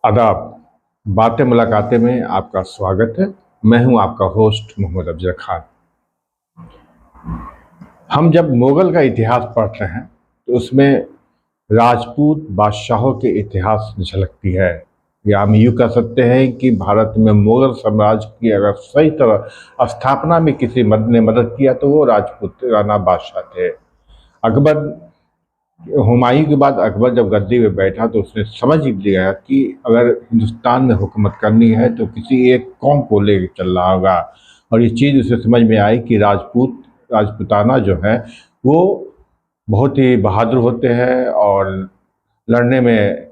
आदाब। बातें मुलाकातें में आपका स्वागत है। मैं हूं आपका होस्ट मोहम्मद अफजल खान। हम जब मुगल का इतिहास पढ़ते हैं तो उसमें राजपूत बादशाहों के इतिहास झलकती है, या हम यूँ कह सकते हैं कि भारत में मुगल साम्राज्य की अगर सही तरह स्थापना में किसी ने मदद किया तो वो राजपूत राणा बादशाह थे। अकबर हुमायूं के बाद अकबर जब गद्दी में बैठा तो उसने समझ ही लिया कि अगर हिंदुस्तान में हुकूमत करनी है तो किसी एक कौम को लेकर चल रहा होगा। और ये चीज़ उसे समझ में आई कि राजपूताना जो है वो बहुत ही बहादुर होते हैं और लड़ने में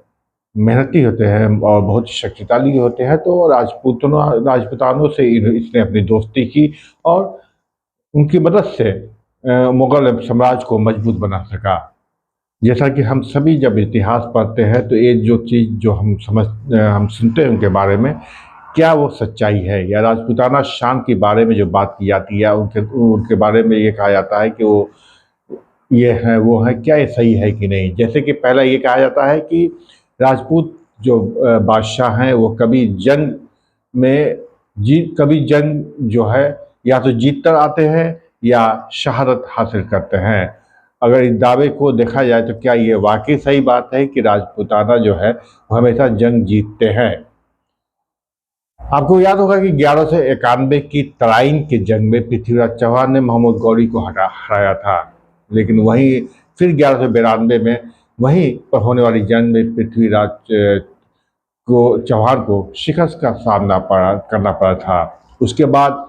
मेहनती होते हैं और बहुत शक्तिशाली होते हैं। तो राजपूतानों से इसने अपनी दोस्ती की और उनकी मदद से मुगल साम्राज्य को मजबूत बना सका। जैसा कि हम सभी जब इतिहास पढ़ते हैं तो ये जो चीज़ जो हम सुनते हैं उनके बारे में, क्या वो सच्चाई है, या राजपूताना शान के बारे में जो बात की जाती है, उनके उनके बारे में ये कहा जाता है कि वो ये है वो है, क्या ये सही है कि नहीं। जैसे कि पहला ये कहा जाता है कि राजपूत जो बादशाह हैं वो कभी जंग जो है या तो जीत कर आते हैं या शहादत हासिल करते हैं। अगर इस दावे को देखा जाए तो क्या ये वाकई सही बात है कि राजपूताना जो है वो हमेशा जंग जीतते हैं। आपको याद होगा कि 1191 की तराइन के जंग में पृथ्वीराज चौहान ने मोहम्मद गौरी को हराया था, लेकिन वहीं फिर 1192 में वहीं पर होने वाली जंग में पृथ्वीराज चौहान को शिकस्त का सामना करना पड़ा था। उसके बाद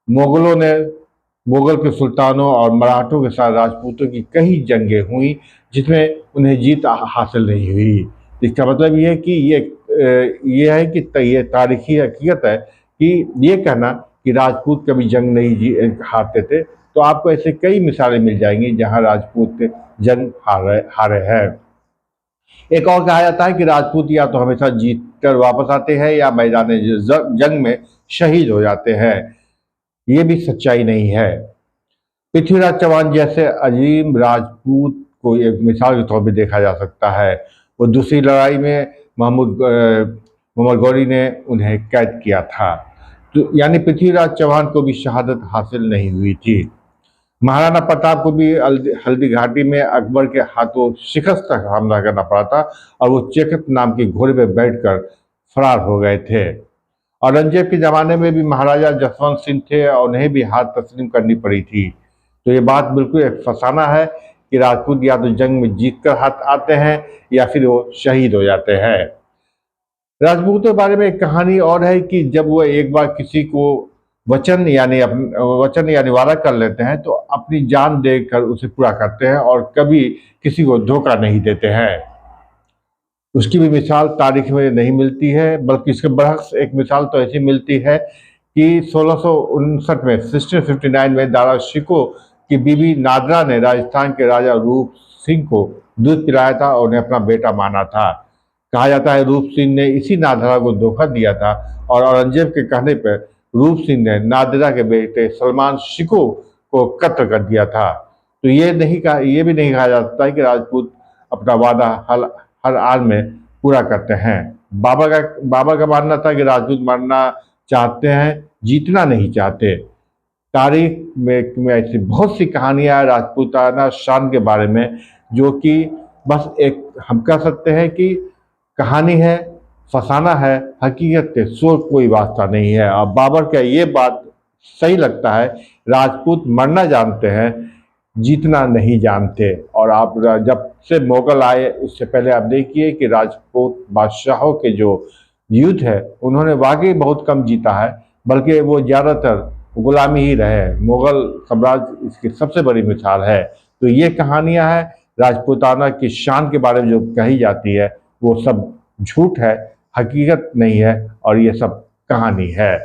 मुगलों ने मुगल के सुल्तानों और मराठों के साथ राजपूतों की कई जंगें हुई जिसमें उन्हें जीत हासिल नहीं हुई। इसका मतलब ये है कि ये तारीखी हकीकत है कि ये कहना कि राजपूत कभी जंग नहीं हारते थे, तो आपको ऐसे कई मिसालें मिल जाएंगी जहां राजपूत जंग हारे हैं। एक और कहा जाता है कि राजपूत या तो हमेशा जीत कर वापस आते हैं या मैदान जंग में शहीद हो जाते हैं। ये भी सच्चाई नहीं है। पृथ्वीराज चौहान जैसे अजीम राजपूत को एक मिसाल के तौर पर देखा जा सकता है। वो दूसरी लड़ाई में मोहम्मद गौरी ने उन्हें कैद किया था, तो यानी पृथ्वीराज चौहान को भी शहादत हासिल नहीं हुई थी। महाराणा प्रताप को भी हल्दी घाटी में अकबर के हाथों शिकस्त का सामना करना पड़ा था और वो चेकत नाम के घोड़े पर बैठकर फरार हो गए थे। औरंगजेब के ज़माने में भी महाराजा जसवंत सिंह थे और उन्हें भी हार तस्लीम करनी पड़ी थी। तो ये बात बिल्कुल एक फसाना है कि राजपूत या तो जंग में जीत कर हाथ आते हैं या फिर वो शहीद हो जाते हैं। राजपूतों के बारे में एक कहानी और है कि जब वो एक बार किसी को वचन यानी वादा कर लेते हैं तो अपनी जान देकर उसे पूरा करते हैं और कभी किसी को धोखा नहीं देते हैं। उसकी भी मिसाल तारीख में नहीं मिलती है, बल्कि इसके बरअक्स एक मिसाल तो ऐसी मिलती है कि 1659 में 1659 में दारा शिकोह की बीबी नादरा ने राजस्थान के राजा रूप सिंह को दूध पिलाया था और उन्हें अपना बेटा माना था। कहा जाता है रूप सिंह ने इसी नादरा को धोखा दिया था और औरंगजेब के कहने पर रूप सिंह ने नादरा के बेटे सलमान शिकोह को कत्ल कर दिया था। तो ये भी नहीं कहा जाता है कि राजपूत अपना वादा हर हाल में पूरा करते हैं। बाबा का मानना था कि राजपूत मरना चाहते हैं, जीतना नहीं चाहते। तारीख में ऐसी बहुत सी कहानियां हैं राजपूताना शान के बारे में, जो कि बस एक हम कह सकते हैं कि कहानी है, फसाना है, हकीकत के सो कोई वास्ता नहीं है। अब बाबर का ये बात सही लगता है, राजपूत मरना जानते हैं, जीतना नहीं जानते। और आप जब से मुगल आए उससे पहले आप देखिए कि राजपूत बादशाहों के जो युद्ध है उन्होंने वाकई बहुत कम जीता है, बल्कि वो ज़्यादातर गुलामी ही रहे। मुगल साम्राज्य इसकी सबसे बड़ी मिसाल है। तो ये कहानियां हैं राजपूताना की शान के बारे में जो कही जाती है वो सब झूठ है, हकीकत नहीं है और ये सब कहानी है।